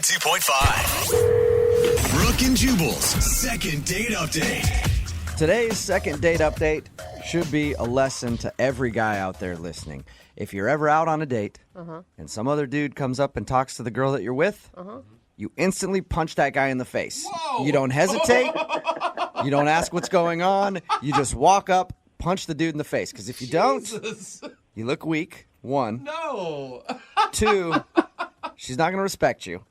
92.5. Brooke and Jubal's second date update. Today's second date update should be a lesson to every guy out there listening. If you're ever out on a date and some other dude comes up and talks to the girl that you're with, you instantly punch that guy in the face. Whoa. You don't hesitate. You don't ask what's going on. You just walk up, punch the dude in the face. Because if you don't, you look weak. 1. No. 2, she's not going to respect you.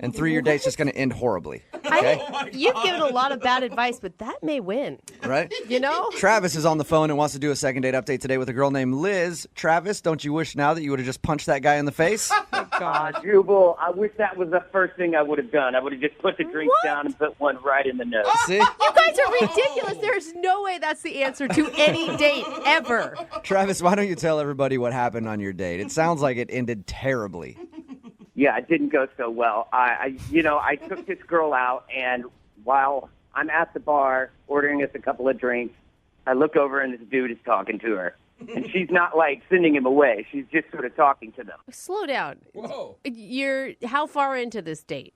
And 3, your date's just going to end horribly. Okay? You've given a lot of bad advice, but that may win. Right? You know? Travis is on the phone and wants to do a second date update today with a girl named Liz. Travis, don't you wish now that you would have just punched that guy in the face? Jubal, I wish that was the first thing I would have done. I would have just put the drink down and put one right in the nose. See? You guys are ridiculous. There's no way that's the answer to any date ever. Travis, why don't you tell everybody what happened on your date? It sounds like it ended terribly. Yeah, it didn't go so well. I took this girl out, and while I'm at the bar ordering us a couple of drinks, I look over and this dude is talking to her. And she's not, like, sending him away. She's just sort of talking to them. Slow down. Whoa. You're how far into this date?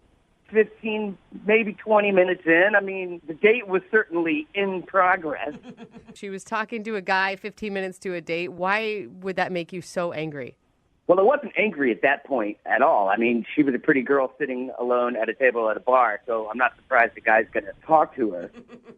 15, maybe 20 minutes in. I mean, the date was certainly in progress. She was talking to a guy 15 minutes to a date. Why would that make you so angry? Well, I wasn't angry at that point at all. I mean, she was a pretty girl sitting alone at a table at a bar, so I'm not surprised the guy's going to talk to her.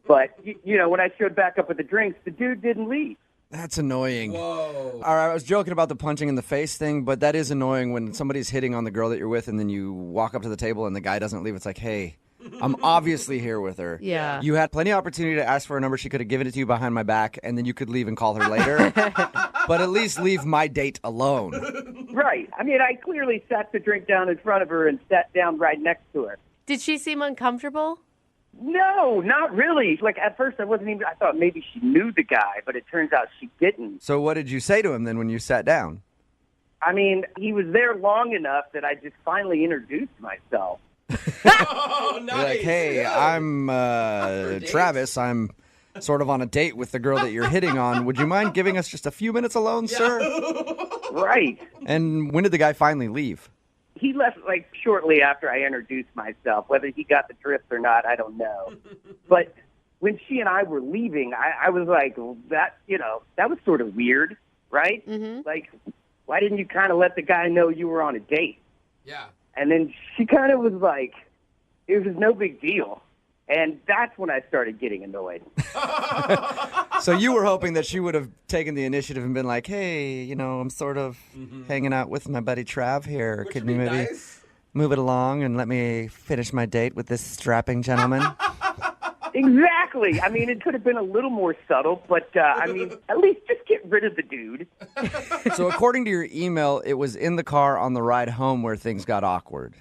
But, when I showed back up with the drinks, the dude didn't leave. That's annoying. Whoa. All right, I was joking about the punching in the face thing, but that is annoying when somebody's hitting on the girl that you're with and then you walk up to the table and the guy doesn't leave. It's like, hey, I'm obviously here with her. Yeah. You had plenty of opportunity to ask for a number. She could have given it to you behind my back, and then you could leave and call her later. But at least leave my date alone. Right. I mean, I clearly sat the drink down in front of her and sat down right next to her. Did she seem uncomfortable? No, not really. Like, at first I thought maybe she knew the guy, but it turns out she didn't. So what did you say to him then when you sat down? I mean, he was there long enough that I just finally introduced myself. Oh, nice. You're like, hey, I'm date. Travis. I'm sort of on a date with the girl that you're hitting on. Would you mind giving us just a few minutes alone, sir? Right. And when did the guy finally leave? He left, like, shortly after I introduced myself. Whether he got the drift or not, I don't know. But when she and I were leaving, I was like, well, that was sort of weird, right? Mm-hmm. Like, why didn't you kind of let the guy know you were on a date? Yeah. And then she kind of was like, it was no big deal. And that's when I started getting annoyed. So you were hoping that she would have taken the initiative and been like, hey, I'm sort of hanging out with my buddy Trav here. Which Could would you be maybe nice. move it along and let me finish my date with this strapping gentleman? Exactly. I mean, it could have been a little more subtle, but, at least just get rid of the dude. So according to your email, it was in the car on the ride home where things got awkward.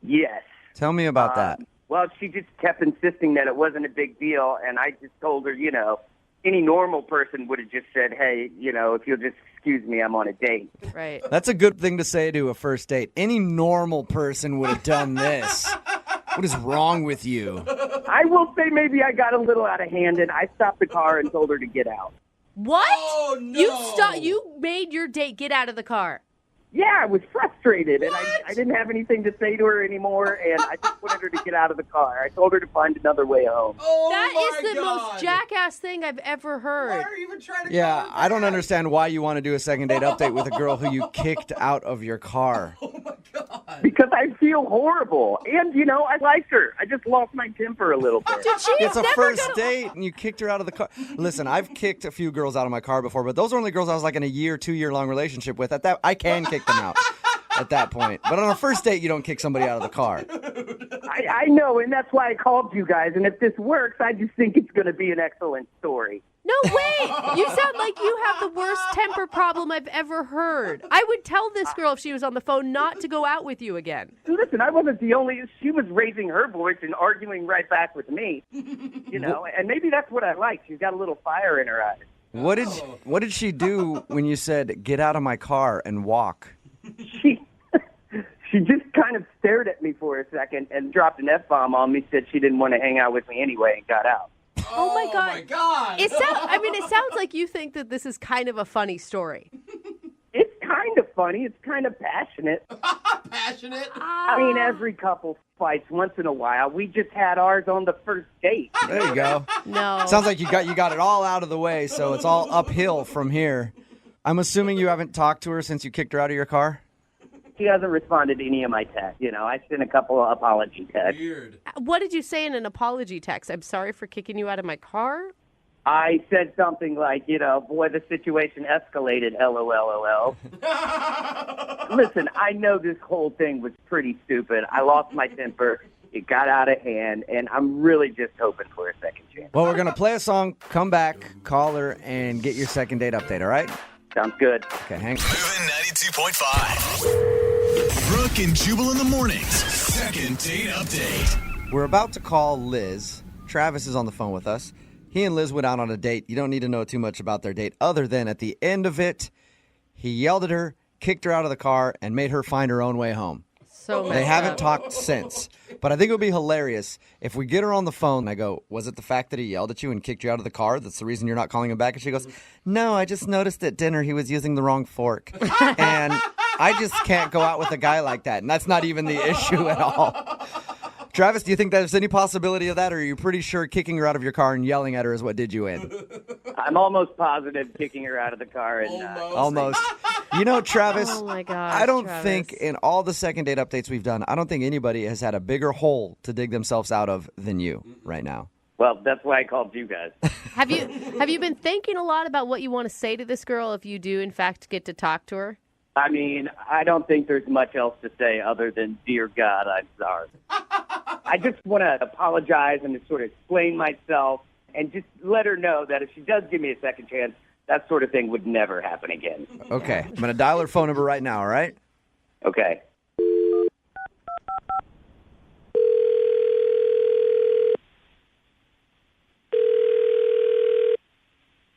Yes. Tell me about that. Well, she just kept insisting that it wasn't a big deal, and I just told her, any normal person would have just said, hey, if you'll just excuse me, I'm on a date. Right. That's a good thing to say to a first date. Any normal person would have done this. What is wrong with you? I will say maybe I got a little out of hand, and I stopped the car and told her to get out. What? Oh, no. You made your date get out of the car. Yeah, I was frustrated, and I didn't have anything to say to her anymore, and I just wanted her to get out of the car. I told her to find another way home. Oh, That my is the God. most jackass thing I've ever Why heard. are you even trying to Yeah, call her I don't back? understand why you want to do a second date update with a girl who you kicked out of your car. Oh, my God. Because I feel horrible, and, I like her. I just lost my temper a little bit. Dude, she It's is a never first gonna... date, and you kicked her out of the car. Listen, I've kicked a few girls out of my car before, but those are only girls I was like in a 2-year-long relationship with. At that, I can kick them out at that point. But on a first date, you don't kick somebody out of the car. I know, and that's why I called you guys, and if this works, I just think it's going to be an excellent story. No, wait. You sound like you have the worst temper problem I've ever hered. I would tell this girl if she was on the phone not to go out with you again. Listen, I wasn't the only. She was raising her voice and arguing right back with me, and maybe that's what I like. She's got a little fire in her eyes. What did she do when you said, get out of my car and walk? She just kind of stared at me for a second and dropped an F-bomb on me, said she didn't want to hang out with me anyway, and got out. Oh my God. Oh my God. It sounds like you think that this is kind of a funny story. It's kind of funny. It's kind of passionate. Passionate. I mean, every couple fights once in a while. We just had ours on the first date. There you go. No. Sounds like you got it all out of the way, so it's all uphill from here. I'm assuming you haven't talked to her since you kicked her out of your car? She hasn't responded to any of my texts. I sent a couple of apology texts. Weird. What did you say in an apology text? I'm sorry for kicking you out of my car? I said something like, boy, the situation escalated, LOL. Listen, I know this whole thing was pretty stupid. I lost my temper. It got out of hand, and I'm really just hoping for a second chance. Well, we're going to play a song, come back, call her, and get your second date update, all right? Sounds good. Okay, hang on. Moving 92.5. Brooke and Jubal in the mornings. Second date update. We're about to call Liz. Travis is on the phone with us. He and Liz went out on a date. You don't need to know too much about their date other than at the end of it, he yelled at her, kicked her out of the car, and made her find her own way home. So They haven't talked since. But I think it would be hilarious if we get her on the phone and I go, was it the fact that he yelled at you and kicked you out of the car that's the reason you're not calling him back? And she goes, no, I just noticed at dinner he was using the wrong fork. And I just can't go out with a guy like that. And that's not even the issue at all. Travis, do you think there's any possibility of that, or are you pretty sure kicking her out of your car and yelling at her is what did you in? I'm almost positive kicking her out of the car. And Almost. You know, Travis, Oh, my gosh, I don't Travis. think in all the second date updates we've done, I don't think anybody has had a bigger hole to dig themselves out of than you right now. well, that's why I called you guys. Have you been thinking a lot about what you want to say to this girl if you do, in fact, get to talk to her? I mean, I don't think there's much else to say other than, dear God, I'm sorry. I just want to apologize and to sort of explain myself and just let her know that if she does give me a second chance, that sort of thing would never happen again. Okay, I'm going to dial her phone number right now, all right? Okay.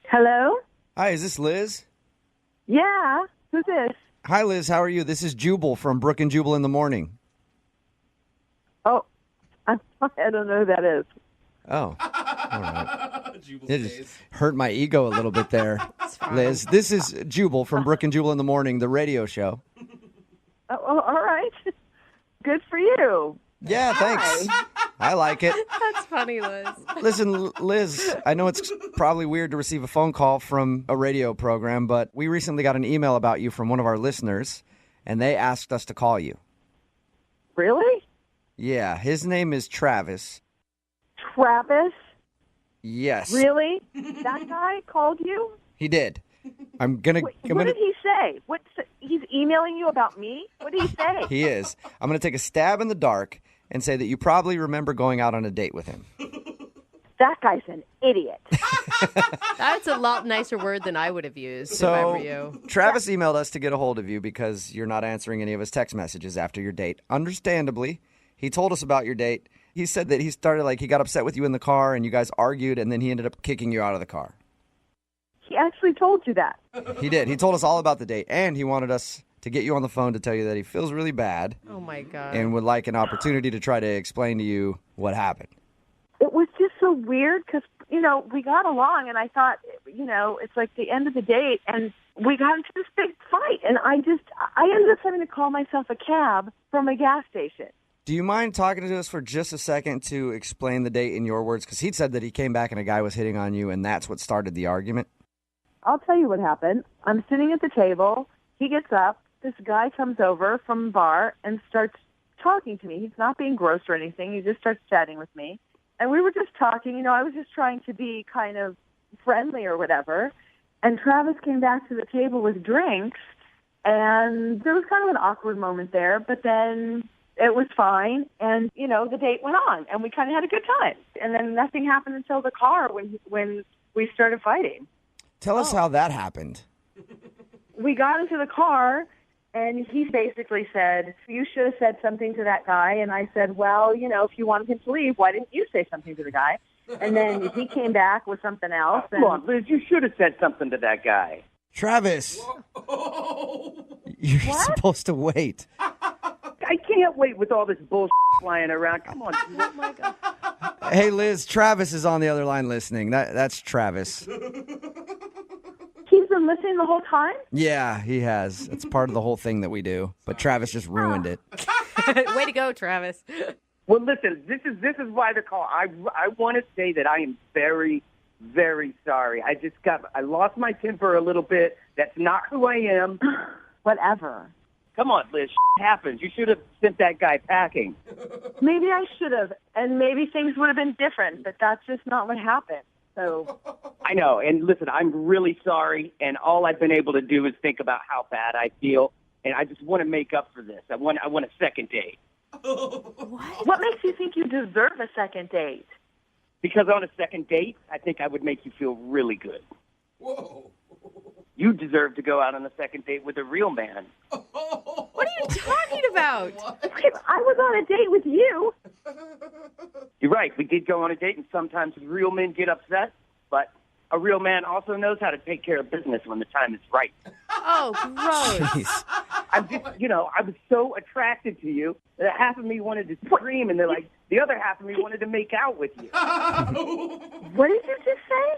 Hello? Hi, is this Liz? Yeah. Who's this? Hi, Liz. How are you? This is Jubal from Brooke and Jubal in the morning. Oh, I don't know who that is. Oh, all right. Jubal's It just face. hurt my ego a little bit there, Liz. This is Jubal from Brooke and Jubal in the morning, the radio show. Oh, all right. Good for you. Yeah, thanks. I like it. That's funny, Liz. Listen, Liz, I know it's probably weird to receive a phone call from a radio program, but we recently got an email about you from one of our listeners, and they asked us to call you. Really? Yeah, his name is Travis. Travis? Yes. Really? That guy called you? He did. I'm gonna. What did he say? He's emailing you about me? What did he say? He is. I'm gonna take a stab in the dark and say that you probably remember going out on a date with him. That guy's an idiot. That's a lot nicer word than I would have used if I So, were you. Travis emailed us to get a hold of you because you're not answering any of his text messages after your date. Understandably, he told us about your date. He said that he got upset with you in the car and you guys argued and then he ended up kicking you out of the car. He actually told you that. He did. He told us all about the date and he wanted us to get you on the phone to tell you that he feels really bad Oh, my God. and would like an opportunity to try to explain to you what happened. It was just so weird because, we got along and I thought, it's like the end of the date and we got into this big fight and I ended up having to call myself a cab from a gas station. Do you mind talking to us for just a second to explain the date in your words? Because he said that he came back and a guy was hitting on you and that's what started the argument. I'll tell you what happened. I'm sitting at the table. He gets up. This guy comes over from the bar and starts talking to me. He's not being gross or anything. He just starts chatting with me. And we were just talking. I was just trying to be kind of friendly or whatever. And Travis came back to the table with drinks. And there was kind of an awkward moment there. But then it was fine. And, the date went on. And we kind of had a good time. And then nothing happened until the car when we started fighting. Tell us how that happened. We got into the car, and he basically said, you should have said something to that guy. And I said, well, if you wanted him to leave, why didn't you say something to the guy? And then he came back with something else. Come on, Liz, you should have said something to that guy. Travis, you're supposed to wait. I can't wait with all this bullshit flying around. Come on. Oh, my God. Hey, Liz, Travis is on the other line listening. That's Travis. He's a been listening the whole time? Yeah, he has. It's part of the whole thing that we do. But Travis just ruined it. Way to go, Travis. Well, listen, this is why the call. I want to say that I am very, very sorry. I lost my temper a little bit. That's not who I am. Whatever. Come on, Liz. Happens. You should have sent that guy packing. Maybe I should have, and maybe things would have been different, but that's just not what happened. So I know. And listen, I'm really sorry. And all I've been able to do is think about how bad I feel. And I just want to make up for this. I want a second date. what makes you think you deserve a second date? Because on a second date, I think I would make you feel really good. Whoa. You deserve to go out on a second date with a real man. What are you talking about? I was on a date with you. You're right. We did go on a date, and sometimes real men get upset. But a real man also knows how to take care of business when the time is right. Oh, gross. Jeez. I'm just, I was so attracted to you that half of me wanted to scream, and the other half of me wanted to make out with you. What did you just say?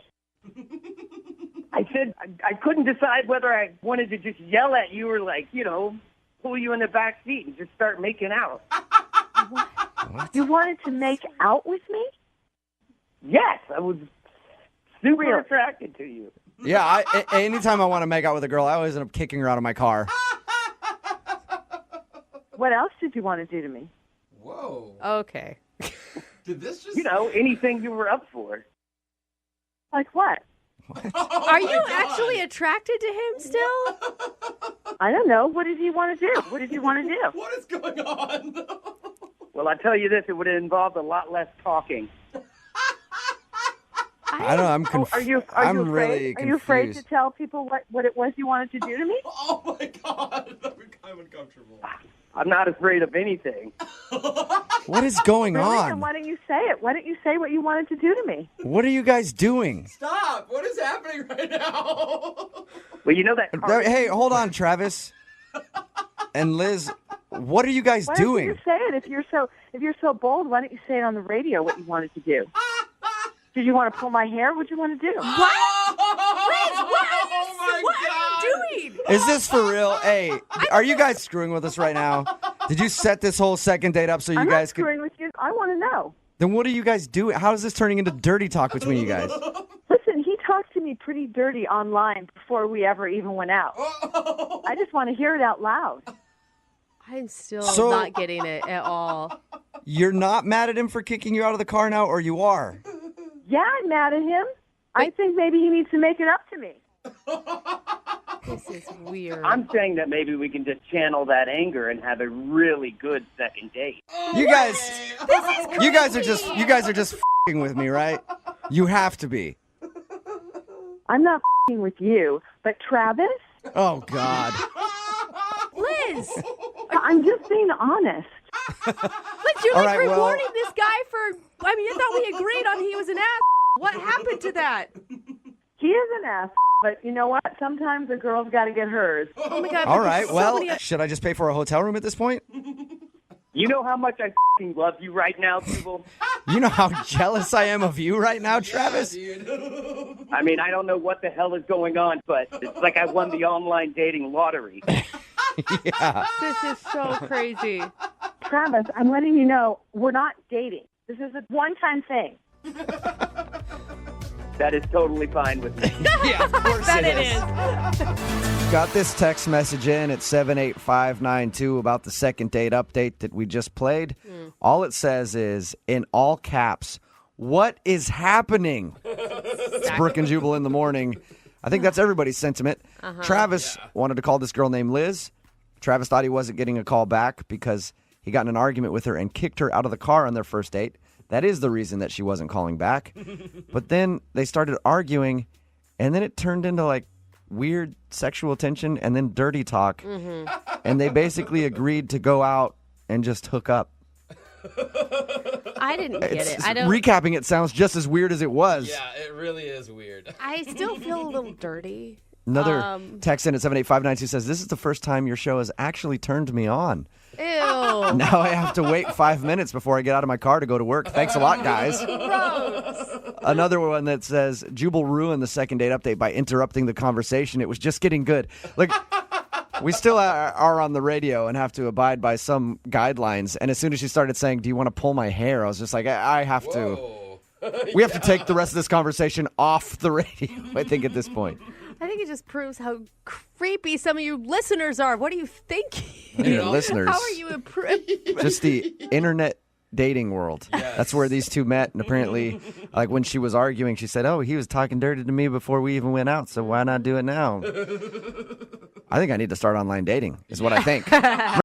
I said I couldn't decide whether I wanted to just yell at you or, pull you in the back seat and just start making out. You wanted to make out with me? Yes, I was super attracted to you. Yeah, anytime I want to make out with a girl, I always end up kicking her out of my car. What else did you want to do to me? Whoa. Okay. Did this just... Anything you were up for. Like what? Are you actually attracted to him still? I don't know. What did you want to do? What did you want to do? What is going on? Well, I tell you this, it would have involved a lot less talking. I don't know. I'm confused. Are you afraid to tell people what it was you wanted to do to me? Oh, my God. I'm uncomfortable. I'm not afraid of anything. What is going Really? on? Then why don't you say it? Why don't you say what you wanted to do to me? What are you guys doing? Stop. What is happening right now? Well, you know that... Hey, hold on, Travis. And Liz, what are you guys Why doing? don't you say it? If you're so bold, why don't you say it on the radio what you wanted to do? Did you want to pull my hair? What did you want to do? What? Liz, Oh, what are you doing? Is this for real? Hey, are you guys screwing with us right now? Did you set this whole second date up so you I'm guys not could... screwing with you. I want to know. Then what are you guys doing? How is this turning into dirty talk between you guys? Listen, he talked to me pretty dirty online before we ever even went out. I just want to hear it out loud. I'm still So- not getting it at all. You're not mad at him for kicking you out of the car now, or you are? Yeah, I'm mad at him. I think maybe he needs to make it up to me. This is weird. I'm saying that maybe we can just channel that anger and have a really good second date. You guys are just f***ing with me, right? You have to be. I'm not f***ing with you, but Travis, Oh, God. Liz! I'm just being honest. Liz, you're All like right, well- rewarding this guy for... I thought we agreed on he was an ass. What happened to that? He is an ass, but you know what? Sometimes a girl's got to get hers. Oh, my God. All but right, there's so well, many- should I just pay for a hotel room at this point? You know how much I f***ing love you right now, Jubal? You know how jealous I am of you right now, Travis? I mean, I don't know what the hell is going on, but it's like I won the online dating lottery. Yeah. This is so crazy. Travis, I'm letting you know we're not dating. This is a one-time thing. That is totally fine with me. Yeah, of course Bet it it is. Got this text message in at 78592 about the second date update that we just played. All it says is, in all caps, what is happening? It's Brooke and Jubal in the morning. I think that's everybody's sentiment. Travis wanted to call this girl named Liz. Travis thought he wasn't getting a call back because he got in an argument with her and kicked her out of the car on their first date. That is the reason that she wasn't calling back. But then they started arguing, and then it turned into like weird sexual tension and then dirty talk. And they basically agreed to go out and just hook up. I didn't get it. I don't. Recapping it sounds just as weird as it was. Yeah, it really is weird. I still feel a little dirty. Another text in at 78592 says, this is the first time your show has actually turned me on. Ew. Now I have to wait 5 minutes before I get out of my car to go to work. Thanks a lot, guys. Gross. Another one that says, Jubal ruined the second date update by interrupting the conversation. It was just getting good. Look, we still are on the radio and have to abide by some guidelines. And as soon as she started saying, do you want to pull my hair? I was just like, I have to. Whoa. We have to take the rest of this conversation off the radio, I think, at this point. I think it just proves how creepy some of you listeners are. What are you thinking? Your listeners. How are you improving? Just the internet dating world. Yes. That's where these two met. And apparently, like when she was arguing, she said, oh, he was talking dirty to me before we even went out. So why not do it now? I think I need to start online dating is what I think.